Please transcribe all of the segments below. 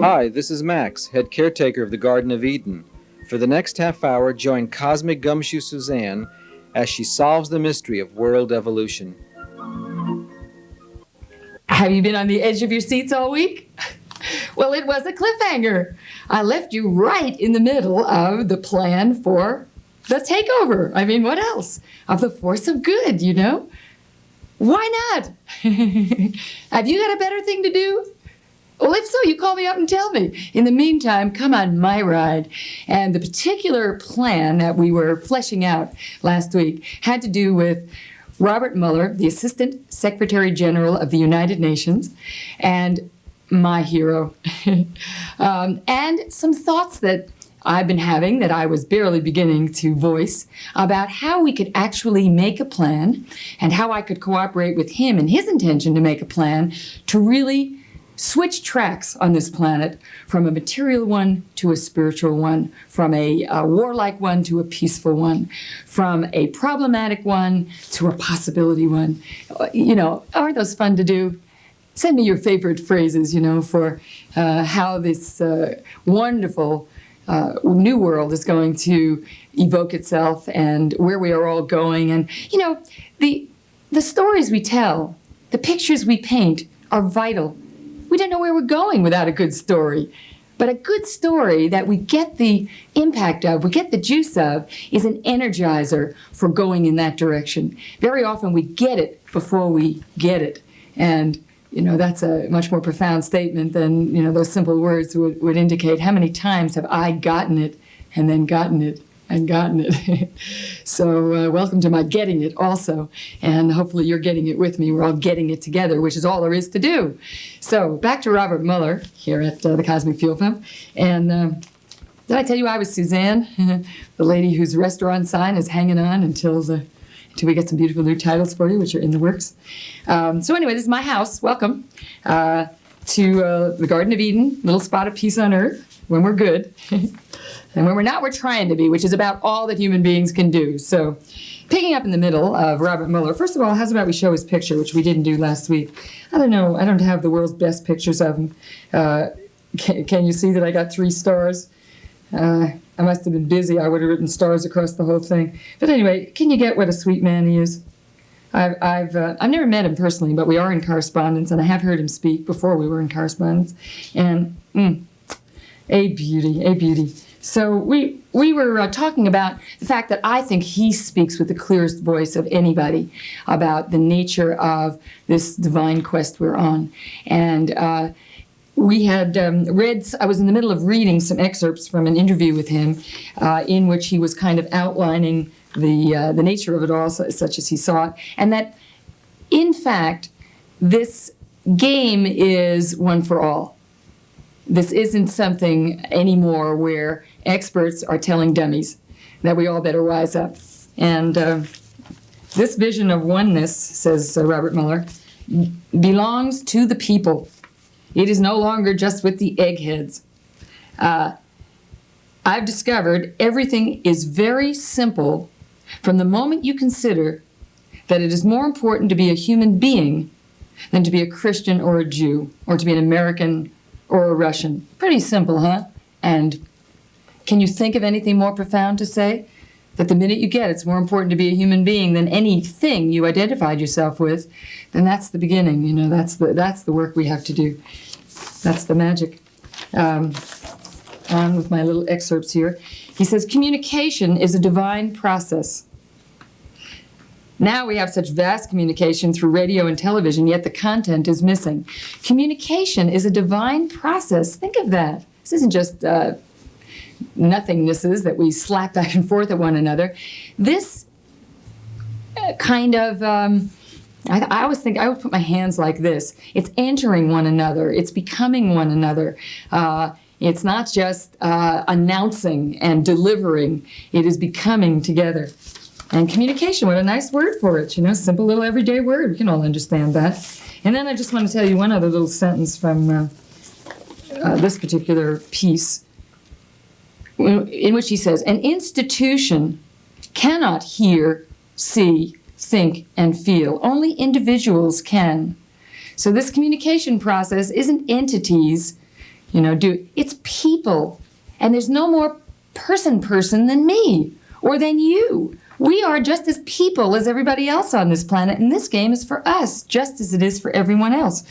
Hi, this is Max, head caretaker of the Garden of Eden. For the next half hour, join Cosmic Gumshoe Suzanne as she solves the mystery of world evolution. Have you been on the edge of your seats all week? Well, it was a cliffhanger. I left you right in the middle of the plan for the takeover. I mean, what else? Of the force of good, you know? Why not? Have you got a better thing to do? Well, if so, you call me up and tell me. In the meantime, come on my ride. And the particular plan that we were fleshing out last week had to do with Robert Mueller, the Assistant Secretary General of the United Nations, and my hero. And some thoughts that I've been having that I was barely beginning to voice about how we could actually make a plan and how I could cooperate with him in his intention to make a plan to really switch tracks on this planet from a material one to a spiritual one, from a warlike one to a peaceful one, from a problematic one to a possibility one. You know, aren't those fun to do? Send me your favorite phrases, you know, for how this wonderful new world is going to evoke itself and where we are all going. And, you know, the stories we tell, the pictures we paint are vital. We don't know where we're going without a good story. But a good story that we get the impact of, we get the juice of, is an energizer for going in that direction. Very often we get it before we get it. And, you know, that's a much more profound statement than, you know, those simple words would indicate. How many times have I gotten it and then gotten it and gotten it? So welcome to my getting it also. And hopefully you're getting it with me. We're all getting it together, which is all there is to do. So back to Robert Mueller here at the Cosmic Fuel Pump. And did I tell you I was Suzanne, the lady whose restaurant sign is hanging on until we get some beautiful new titles for you, which are in the works. So anyway, this is my house. Welcome to the Garden of Eden, little spot of peace on earth when we're good. And when we're not, we're trying to be, which is about all that human beings can do. So picking up in the middle of Robert Mueller, first of all, how's about we show his picture, which we didn't do last week. I don't know. I don't have the world's best pictures of him. Can you see that I got 3 stars? I must have been busy. I would have written stars across the whole thing. But anyway, can you get what a sweet man he is? I've never met him personally, but we are in correspondence, and I have heard him speak before we were in correspondence. And a beauty, a beauty. So we were talking about the fact that I think he speaks with the clearest voice of anybody about the nature of this divine quest we're on. And we had I was in the middle of reading some excerpts from an interview with him in which he was kind of outlining the nature of it all, such as he saw it, and that, in fact, this game is one for all. This isn't something anymore where experts are telling dummies that we all better wise up. And this vision of oneness, says Robert Mueller, belongs to the people. It is no longer just with the eggheads. I've discovered everything is very simple from the moment you consider that it is more important to be a human being than to be a Christian or a Jew, or to be an American or a Russian. Pretty simple, huh? And can you think of anything more profound to say? That the minute you get it's more important to be a human being than anything you identified yourself with, then that's the beginning. You know, that's the work we have to do. That's the magic. On with my little excerpts here. He says, communication is a divine process. Now we have such vast communication through radio and television, yet the content is missing. Communication is a divine process. Think of that. This isn't just nothingnesses that we slap back and forth at one another. This kind of, I always think, I would put my hands like this. It's entering one another. It's becoming one another. It's not just announcing and delivering. It is becoming together. And communication, what a nice word for it, you know, simple little everyday word. We can all understand that. And then I just want to tell you one other little sentence from this particular piece, in which he says, an institution cannot hear, see, think, and feel. Only individuals can. So this communication process isn't entities, it's people. And there's no more person than me or than you. We are just as people as everybody else on this planet, and this game is for us, just as it is for everyone else.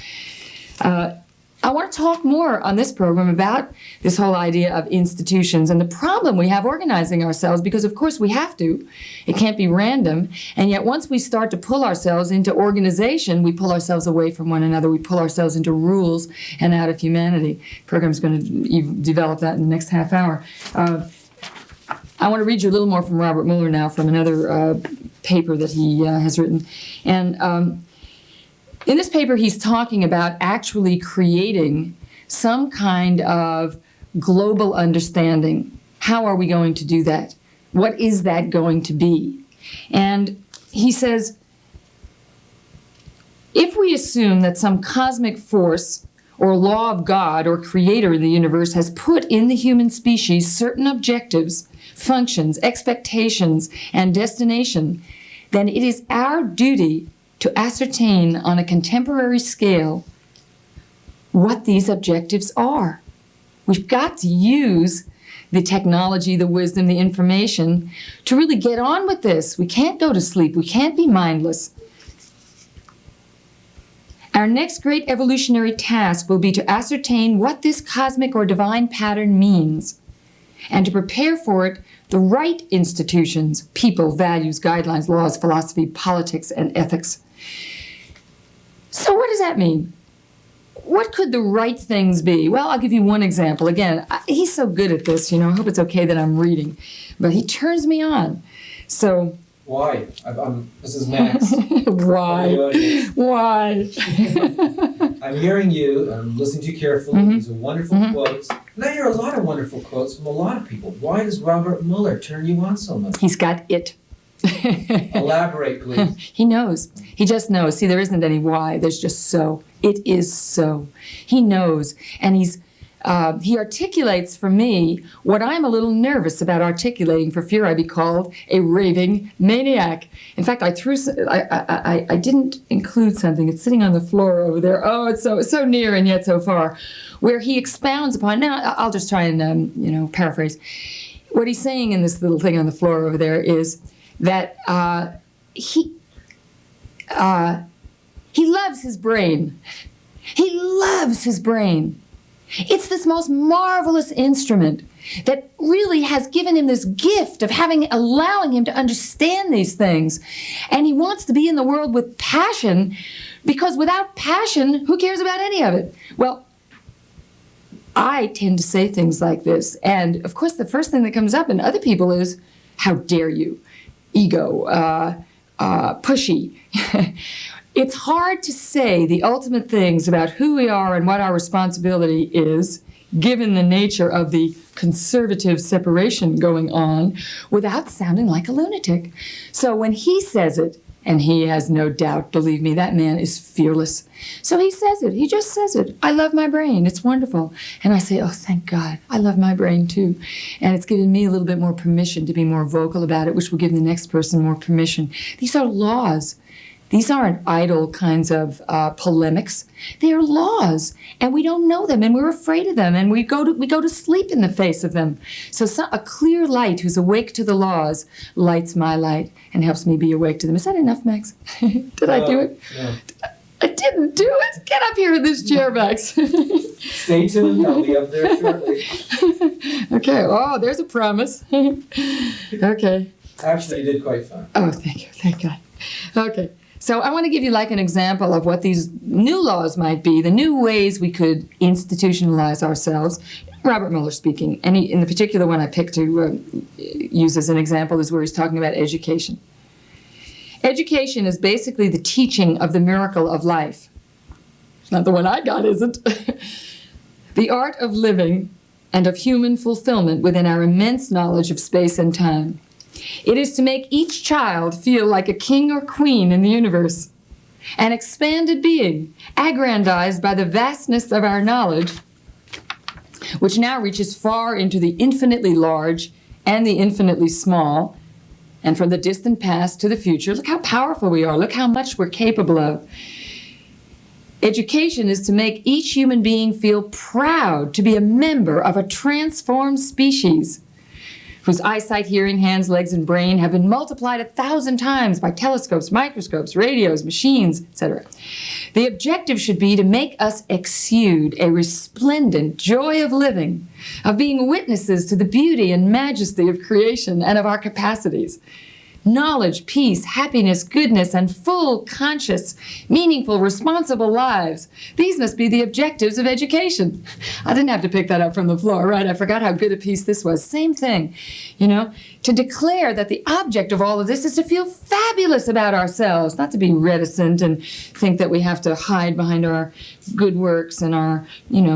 I want to talk more on this program about this whole idea of institutions and the problem we have organizing ourselves, because of course we have to. It can't be random. And yet once we start to pull ourselves into organization, we pull ourselves away from one another. We pull ourselves into rules and out of humanity. The program's going to develop that in the next half hour. I want to read you a little more from Robert Mueller now, from another paper that he has written. And in this paper, he's talking about actually creating some kind of global understanding. How are we going to do that? What is that going to be? And he says, if we assume that some cosmic force or law of God or creator in the universe has put in the human species certain objectives, functions, expectations, and destination, then it is our duty to ascertain on a contemporary scale what these objectives are. We've got to use the technology, the wisdom, the information to really get on with this. We can't go to sleep. We can't be mindless. Our next great evolutionary task will be to ascertain what this cosmic or divine pattern means, and to prepare for it the right institutions, people, values, guidelines, laws, philosophy, politics, and ethics. So what does that mean? What could the right things be? Well, I'll give you one example. Again, he's so good at this, I hope it's okay that I'm reading. But he turns me on. So... Why? This is Max. Why? Why? I'm hearing you. I'm listening to you carefully. Mm-hmm. These are wonderful quotes. And I hear a lot of wonderful quotes from a lot of people. Why does Robert Mueller turn you on so much? He's got it. Elaborate, please. He knows. He just knows. See, there isn't any why. There's just so. It is so. He knows. And he articulates for me what I'm a little nervous about articulating for fear I be called a raving maniac. In fact, I didn't include something. It's sitting on the floor over there. Oh, it's so near and yet so far, where he expounds upon. Now, I'll just try and paraphrase. What he's saying in this little thing on the floor over there is that he loves his brain. He loves his brain. It's this most marvelous instrument that really has given him this gift of allowing him to understand these things. And he wants to be in the world with passion, because without passion, who cares about any of it? Well, I tend to say things like this. And of course, the first thing that comes up in other people is, how dare you? Ego, pushy. It's hard to say the ultimate things about who we are and what our responsibility is, given the nature of the conservative separation going on, without sounding like a lunatic. So when he says it, and he has no doubt, believe me, that man is fearless. So he says it. He just says it. I love my brain. It's wonderful. And I say, oh, thank God. I love my brain, too. And it's given me a little bit more permission to be more vocal about it, which will give the next person more permission. These are laws. These aren't idle kinds of polemics. They are laws, and we don't know them, and we're afraid of them, and we go to sleep in the face of them. So a clear light who's awake to the laws lights my light and helps me be awake to them. Is that enough, Max? Did I do it? No. I didn't do it. Get up here in this chair, Max. Stay tuned. I'll be up there shortly. Okay. Oh, there's a promise. Okay. Actually, you did quite fine. Oh, thank you. Thank God. Okay. So I want to give you like an example of what these new laws might be, the new ways we could institutionalize ourselves. Robert Mueller speaking, and in the particular one I picked to use as an example is where he's talking about education. Education is basically the teaching of the miracle of life. It's not the one I got, is it? The art of living and of human fulfillment within our immense knowledge of space and time. It is to make each child feel like a king or queen in the universe, an expanded being, aggrandized by the vastness of our knowledge, which now reaches far into the infinitely large and the infinitely small, and from the distant past to the future. Look how powerful we are. Look how much we're capable of. Education is to make each human being feel proud to be a member of a transformed species whose eyesight, hearing, hands, legs, and brain have been multiplied 1,000 times by telescopes, microscopes, radios, machines, etc. The objective should be to make us exude a resplendent joy of living, of being witnesses to the beauty and majesty of creation and of our capacities. Knowledge, peace, happiness, goodness, and full, conscious, meaningful, responsible lives. These must be the objectives of education. I didn't have to pick that up from the floor, right? I forgot how good a piece this was. Same thing, to declare that the object of all of this is to feel fabulous about ourselves, not to be reticent and think that we have to hide behind our good works and our,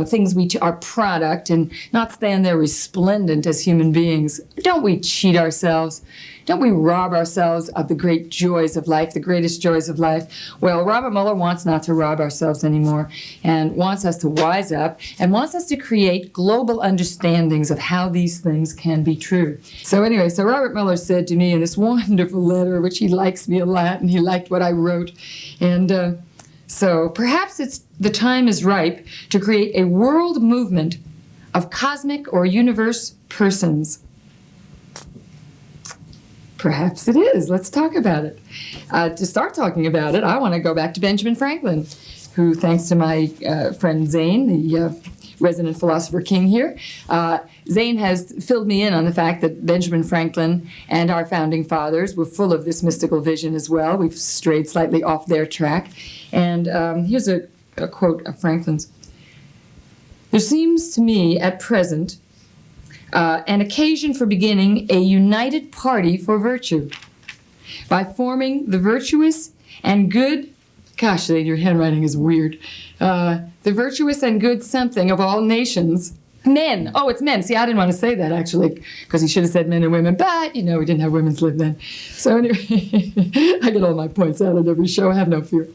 things our product, and not stand there resplendent as human beings. Don't we cheat ourselves? Don't we rob ourselves of the great joys of life, the greatest joys of life? Well, Robert Muller wants not to rob ourselves anymore, and wants us to wise up, and wants us to create global understandings of how these things can be true. So anyway, Robert Muller said to me in this wonderful letter, which he likes me a lot, and he liked what I wrote, and so perhaps the time is ripe to create a world movement of cosmic or universe persons. Perhaps it is. Let's talk about it. To start talking about it, I want to go back to Benjamin Franklin, who, thanks to my friend Zane, the resident philosopher king here, Zane has filled me in on the fact that Benjamin Franklin and our founding fathers were full of this mystical vision as well. We've strayed slightly off their track. And here's a quote of Franklin's. "There seems to me at present an occasion for beginning a united party for virtue by forming the virtuous and good," gosh, your handwriting is weird, "the virtuous and good something of all nations." Men. Oh, it's men. See, I didn't want to say that, actually, because he should have said men and women, but, we didn't have women's lib then. So anyway, I get all my points out at every show. Have no fear.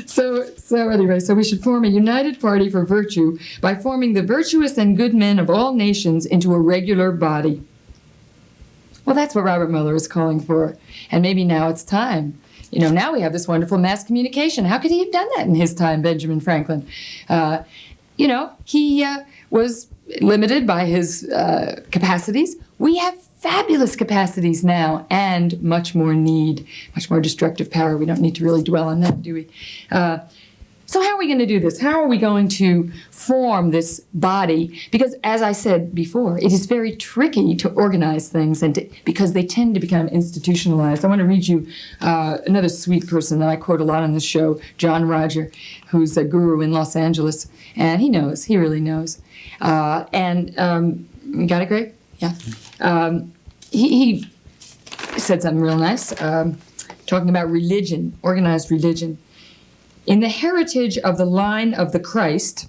So anyway, we should form a united party for virtue by forming the virtuous and good men of all nations into a regular body. Well, that's what Robert Muller is calling for. And maybe now it's time. Now we have this wonderful mass communication. How could he have done that in his time, Benjamin Franklin? He was limited by his capacities. We have fabulous capacities now and much more need, much more destructive power. We don't need to really dwell on that, do we? So how are we going to do this? How are we going to form this body? Because, as I said before, it is very tricky to organize things because they tend to become institutionalized. I want to read you another sweet person that I quote a lot on this show, John Roger, who's a guru in Los Angeles. And he knows. He really knows. You got it, Greg? Yeah. He said something real nice, talking about religion, organized religion. "In the heritage of the line of the Christ,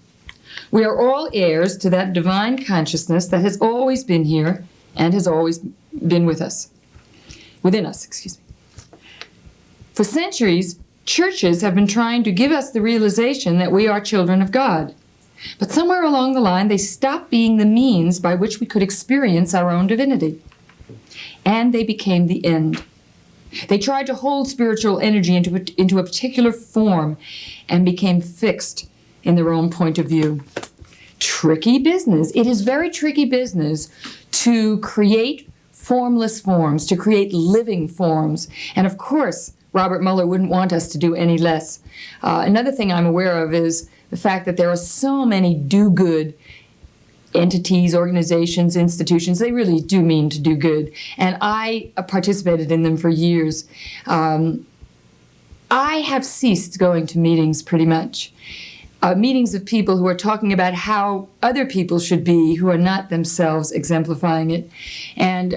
we are all heirs to that divine consciousness that has always been here and has always been within us. For centuries, churches have been trying to give us the realization that we are children of God. But somewhere along the line, they stopped being the means by which we could experience our own divinity. And they became the end. They tried to hold spiritual energy into a particular form and became fixed in their own point of view." Tricky business. It is very tricky business to create formless forms, to create living forms. And of course, Robert Muller wouldn't want us to do any less. Another thing I'm aware of is the fact that there are so many do-good entities, organizations, institutions. They really do mean to do good. And I participated in them for years. I have ceased going to meetings pretty much. Meetings of people who are talking about how other people should be, who are not themselves exemplifying it. And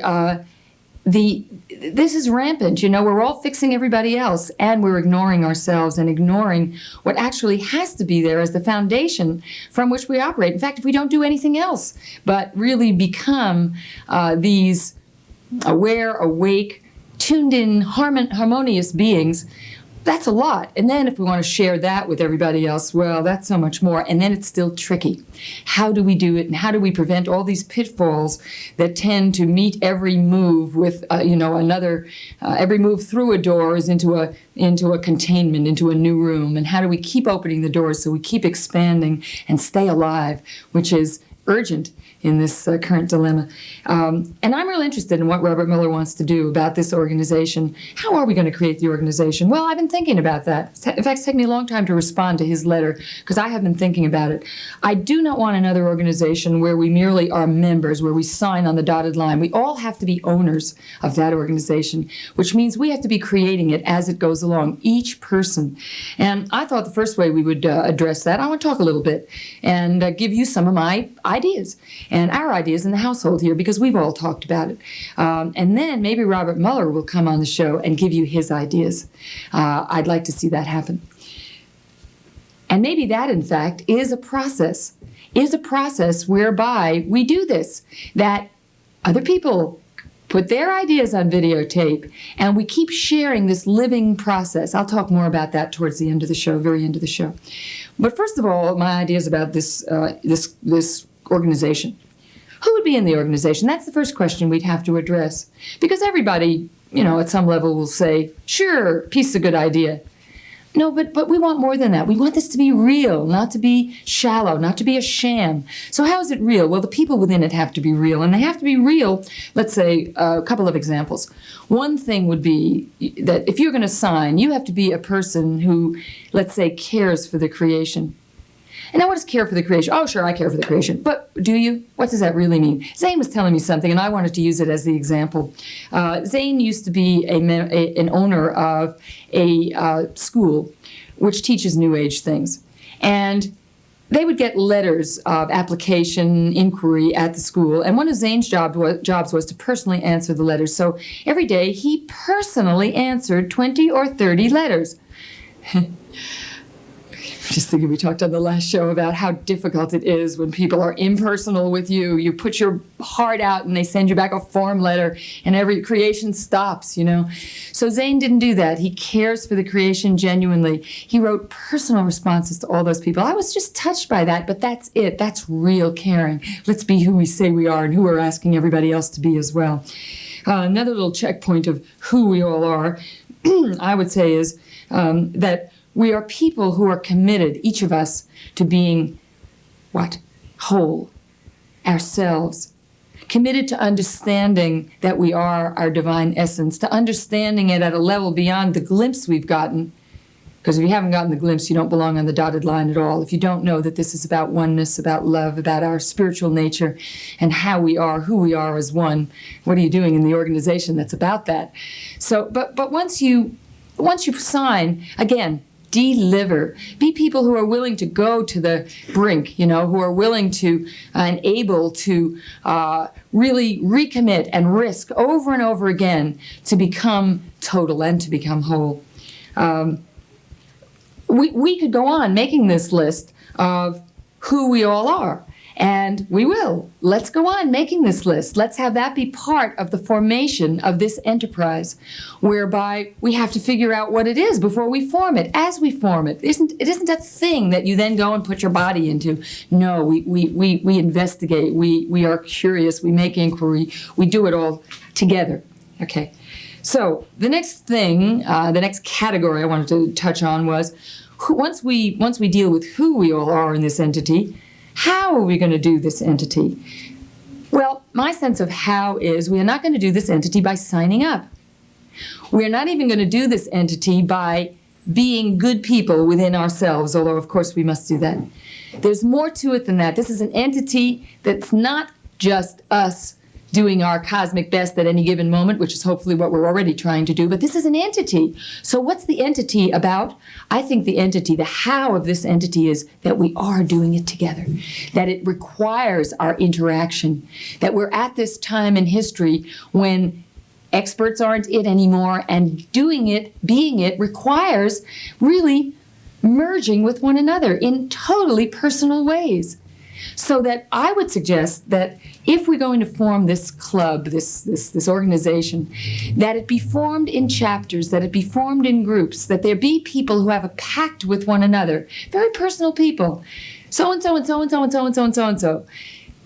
this is rampant. We're all fixing everybody else, and we're ignoring ourselves and ignoring what actually has to be there as the foundation from which we operate. In fact, if we don't do anything else but really become these aware, awake, tuned in, harmonious beings, That's a lot. And then if we want to share that with everybody else, well, that's so much more. And then it's still tricky. How do we do it? And how do we prevent all these pitfalls that tend to meet every move with, every move through a door is into a containment, into a new room. And how do we keep opening the doors so we keep expanding and stay alive, which is urgent in this current dilemma. And I'm real interested in what Robert Miller wants to do about this organization. How are we going to create the organization? Well, I've been thinking about that. In fact, it's taken me a long time to respond to his letter because I have been thinking about it. I do not want another organization where we merely are members, where we sign on the dotted line. We all have to be owners of that organization, which means we have to be creating it as it goes along, each person. And I thought the first way we would address that, I want to talk a little bit and give you some of my ideas and our ideas in the household here, because we've all talked about it. And then maybe Robert Mueller will come on the show and give you his ideas. I'd like to see that happen. And maybe that, in fact, is a process whereby we do this, that other people put their ideas on videotape, and we keep sharing this living process. I'll talk more about that towards the end of the show, very end of the show. But first of all, my ideas about this organization. Who would be in the organization? That's the first question we'd have to address. Because everybody, at some level will say, sure, peace is a good idea. No, but we want more than that. We want this to be real, not to be shallow, not to be a sham. So how is it real? Well, the people within it have to be real. And they have to be real, let's say, a couple of examples. One thing would be that if you're going to sign, you have to be a person who, let's say, cares for the creation. And now what does care for the creation? Oh, sure, I care for the creation. But do you? What does that really mean? Zane was telling me something, and I wanted to use it as the example. Zane used to be an owner of a school which teaches New Age things. And they would get letters of application, inquiry at the school. And one of Zane's jobs was to personally answer the letters. So every day he personally answered 20 or 30 letters. Just thinking, we talked on the last show about how difficult it is when people are impersonal with you. You put your heart out and they send you back a form letter and every creation stops, So Zane didn't do that. He cares for the creation genuinely. He wrote personal responses to all those people. I was just touched by that, but that's it. That's real caring. Let's be who we say we are and who we're asking everybody else to be as well. Another little checkpoint of who we all are, I would say, is that we are people who are committed, each of us, to being, what? Whole. Ourselves. Committed to understanding that we are our divine essence, to understanding it at a level beyond the glimpse we've gotten. Because if you haven't gotten the glimpse, you don't belong on the dotted line at all. If you don't know that this is about oneness, about love, about our spiritual nature, and how we are, who we are as one, what are you doing in the organization that's about that? So, but once you sign, again, deliver. Be people who are willing to go to the brink, who are willing to and able to really recommit and risk over and over again to become total and to become whole. We could go on making this list of who we all are. And we will. Let's go on making this list. Let's have that be part of the formation of this enterprise, whereby we have to figure out what it is before we form it, as we form it. It isn't a thing that you then go and put your body into. No, we investigate. We are curious. We make inquiry. We do it all together. Okay. So the next thing, the next category I wanted to touch on was once we deal with who we all are in this entity, how are we going to do this entity? Well, my sense of how is we are not going to do this entity by signing up. We're not even going to do this entity by being good people within ourselves, although of course we must do that. There's more to it than that. This is an entity that's not just us doing our cosmic best at any given moment, which is hopefully what we're already trying to do, but this is an entity. So what's the entity about? I think the entity, the how of this entity is that we are doing it together, that it requires our interaction, that we're at this time in history when experts aren't it anymore, and doing it, being it, requires really merging with one another in totally personal ways. So that I would suggest that if we're going to form this club, this organization, that it be formed in chapters, that it be formed in groups, that there be people who have a pact with one another, very personal people. So-and-so and so-and-so and so-and-so and so-and-so.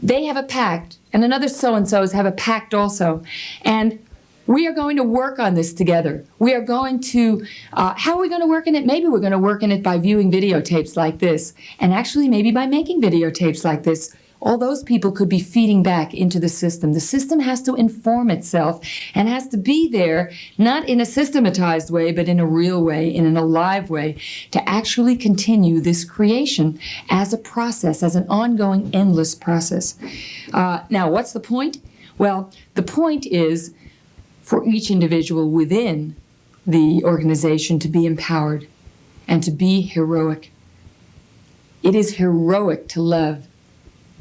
They have a pact, and another so-and-sos have a pact also. And we are going to work on this together. We are going to, how are we going to work in it? Maybe we're going to work in it by viewing videotapes like this, and actually maybe by making videotapes like this. All those people could be feeding back into the system. The system has to inform itself and has to be there, not in a systematized way, but in a real way, in an alive way, to actually continue this creation as a process, as an ongoing, endless process. Now, what's the point? Well, the point is for each individual within the organization to be empowered and to be heroic. It is heroic to love.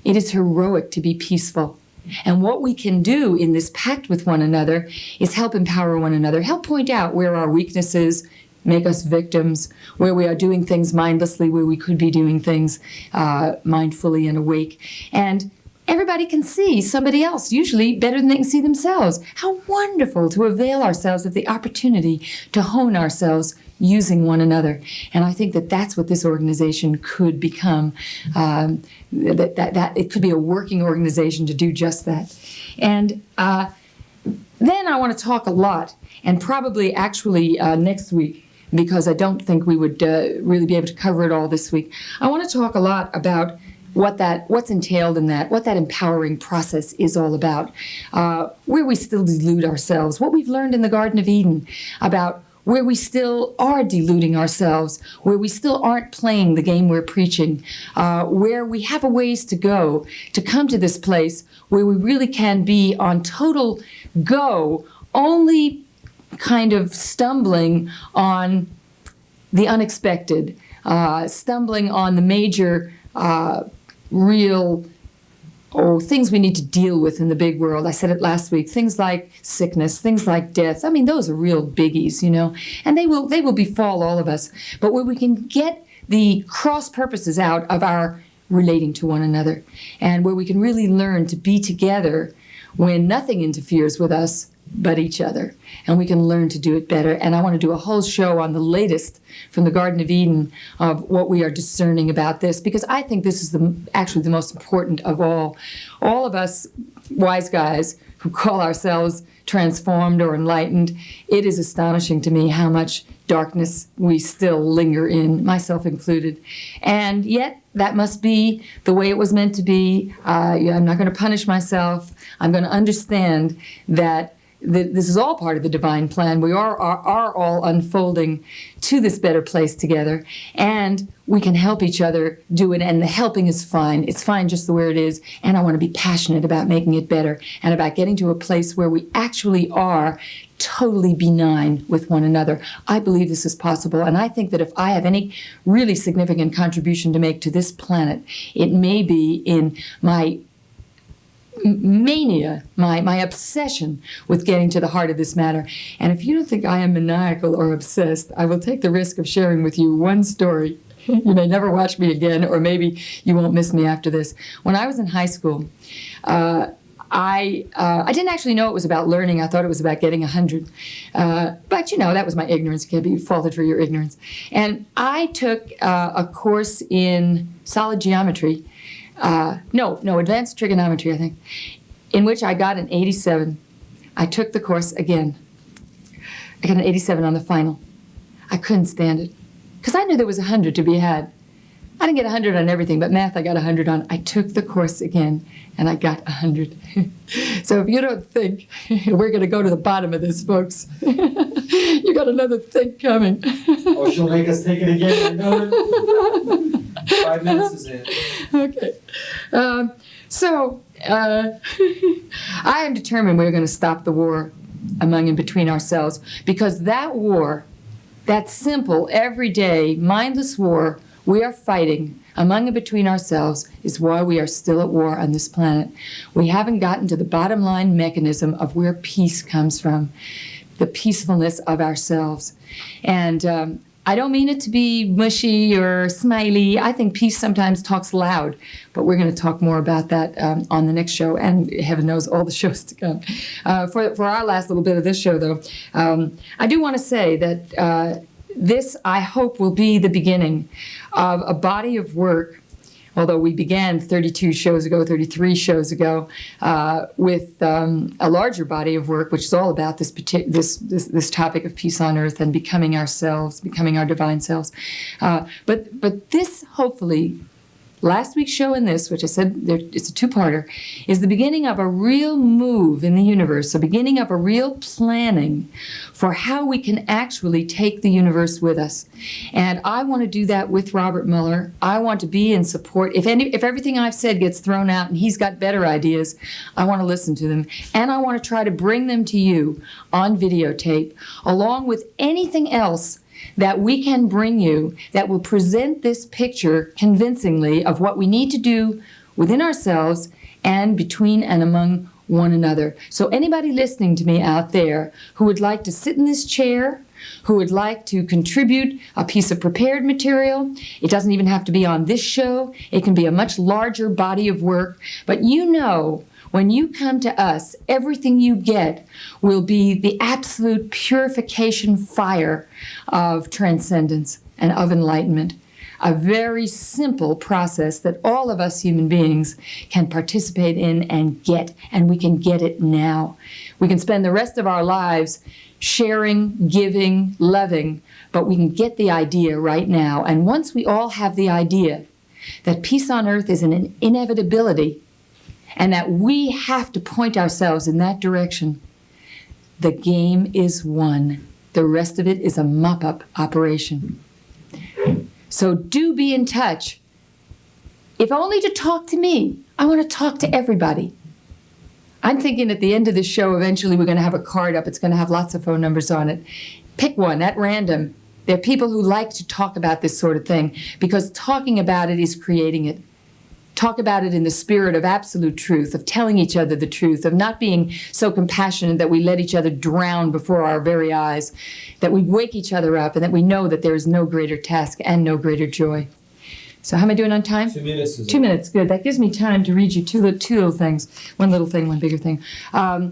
It is heroic to be peaceful. And what we can do in this pact with one another is help empower one another, help point out where our weaknesses make us victims, where we are doing things mindlessly, where we could be doing things mindfully and awake. And everybody can see somebody else, usually better than they can see themselves. How wonderful to avail ourselves of the opportunity to hone ourselves using one another. And I think that that's what this organization could become, that it could be a working organization to do just that. And then I want to talk a lot, and probably actually next week, because I don't think we would really be able to cover it all this week. I want to talk a lot about what's entailed in that, what that empowering process is all about, where we still delude ourselves, what we've learned in the Garden of Eden about where we still are deluding ourselves, where we still aren't playing the game we're preaching, where we have a ways to go to come to this place where we really can be on total go, only kind of stumbling on the unexpected, stumbling on the major real things we need to deal with in the big world. I said it last week. Things like sickness, things like death. I mean, those are real biggies, you know, and they will befall all of us. But where we can get the cross purposes out of our relating to one another, and where we can really learn to be together when nothing interferes with us but each other, and we can learn to do it better. And I want to do a whole show on the latest from the Garden of Eden of what we are discerning about this, because I think this is actually the most important of all. All of us wise guys who call ourselves transformed or enlightened, it is astonishing to me how much darkness we still linger in, myself included. And yet, that must be the way it was meant to be. I'm not going to punish myself. I'm going to understand that this is all part of the divine plan. We are all unfolding to this better place together, and we can help each other do it, and the helping is fine. It's fine just the way it is, and I want to be passionate about making it better and about getting to a place where we actually are totally benign with one another. I believe this is possible, and I think that if I have any really significant contribution to make to this planet, it may be in my mania, my obsession with getting to the heart of this matter. And if you don't think I am maniacal or obsessed, I will take the risk of sharing with you one story. You may never watch me again, or maybe you won't miss me after this. When I was in high school, I didn't actually know it was about learning. I thought it was about getting 100. But, you know, that was my ignorance. You can't be faulted for your ignorance. And I took a course in solid geometry. Advanced trigonometry, I think, in which I got an 87. I took the course again. I got an 87 on the final. I couldn't stand it, because I knew there was 100 to be had. I didn't get 100 on everything, but math I got 100 on. I took the course again, and I got 100. So if you don't think we're going to go to the bottom of this, folks, you got another thing coming. Oh, she'll make us take it again. I know it. 5 minutes is in. Okay. I am determined we're going to stop the war among and between ourselves, because that war, that simple, everyday, mindless war we are fighting among and between ourselves, is why we are still at war on this planet. We haven't gotten to the bottom line mechanism of where peace comes from, the peacefulness of ourselves. And I don't mean it to be mushy or smiley. I think peace sometimes talks loud, but we're going to talk more about that on the next show, and heaven knows all the shows to come. For our last little bit of this show, though, I do want to say that this, I hope, will be the beginning of a body of work. Although we began 33 shows ago, with a larger body of work, which is all about this topic of peace on earth and becoming ourselves, becoming our divine selves. But this, hopefully, last week's show and this, which I said it's a two-parter, is the beginning of a real move in the universe, a beginning of a real planning for how we can actually take the universe with us. And I want to do that with Robert Mueller. I want to be in support. If everything I've said gets thrown out and he's got better ideas, I want to listen to them. And I want to try to bring them to you on videotape, along with anything else that we can bring you that will present this picture convincingly of what we need to do within ourselves and between and among one another. So anybody listening to me out there who would like to sit in this chair, who would like to contribute a piece of prepared material, it doesn't even have to be on this show, it can be a much larger body of work, but you know, when you come to us, everything you get will be the absolute purification fire of transcendence and of enlightenment. A very simple process that all of us human beings can participate in and get, and we can get it now. We can spend the rest of our lives sharing, giving, loving, but we can get the idea right now. And once we all have the idea that peace on earth is an inevitability, and that we have to point ourselves in that direction, the game is won. The rest of it is a mop-up operation. So do be in touch. If only to talk to me. I want to talk to everybody. I'm thinking at the end of the show, eventually we're going to have a card up. It's going to have lots of phone numbers on it. Pick one at random. There are people who like to talk about this sort of thing because talking about it is creating it. Talk about it in the spirit of absolute truth, of telling each other the truth, of not being so compassionate that we let each other drown before our very eyes, that we wake each other up, and that we know that there is no greater task and no greater joy. So how am I doing on time? 2 minutes. 2 minutes, good. That gives me time to read you two little things. One little thing, one bigger thing. I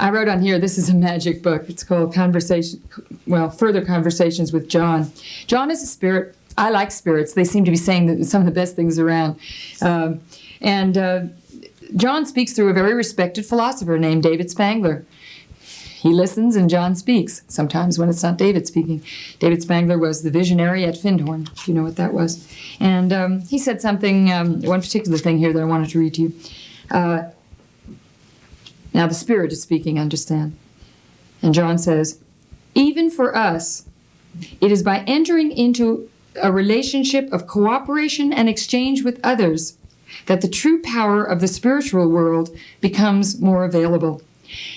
wrote on here, this is a magic book. It's called Further Conversations with John. John is a spirit. I like spirits. They seem to be saying that some of the best things around. John speaks through a very respected philosopher named David Spangler. He listens and John speaks, sometimes when it's not David speaking. David Spangler was the visionary at Findhorn, if you know what that was. And he said something, one particular thing here that I wanted to read to you. Now the Spirit is speaking, understand. And John says, even for us, it is by entering into a relationship of cooperation and exchange with others that the true power of the spiritual world becomes more available.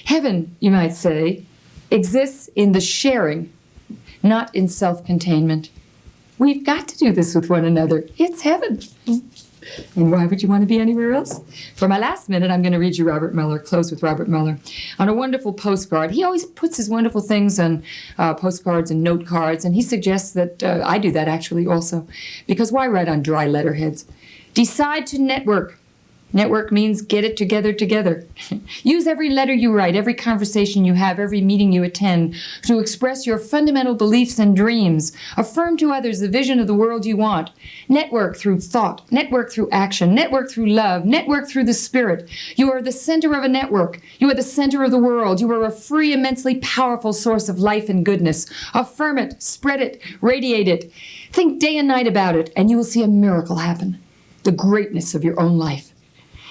Heaven, you might say, exists in the sharing, not in self-containment. We've got to do this with one another. It's heaven. And why would you want to be anywhere else? For my last minute, I'm going to read you Robert Mueller, close with Robert Mueller, on a wonderful postcard. He always puts his wonderful things on postcards and note cards, and he suggests that I do that actually also, because why write on dry letterheads? Decide to network. Network means get it together. Use every letter you write, every conversation you have, every meeting you attend to express your fundamental beliefs and dreams. Affirm to others the vision of the world you want. Network through thought, network through action, network through love, network through the spirit. You are the center of a network. You are the center of the world. You are a free, immensely powerful source of life and goodness. Affirm it, spread it, radiate it. Think day and night about it, and you will see a miracle happen. The greatness of your own life.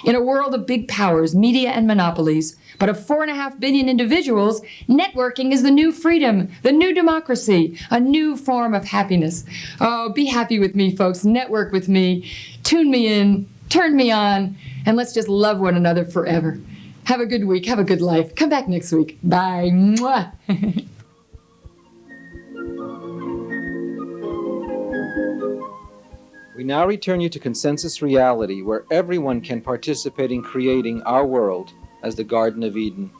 In a world of big powers, media and monopolies, but of 4.5 billion individuals, networking is the new freedom, the new democracy, a new form of happiness. Oh, be happy with me, folks. Network with me. Tune me in. Turn me on. And let's just love one another forever. Have a good week. Have a good life. Come back next week. Bye. Mwah. We now return you to consensus reality, where everyone can participate in creating our world as the Garden of Eden.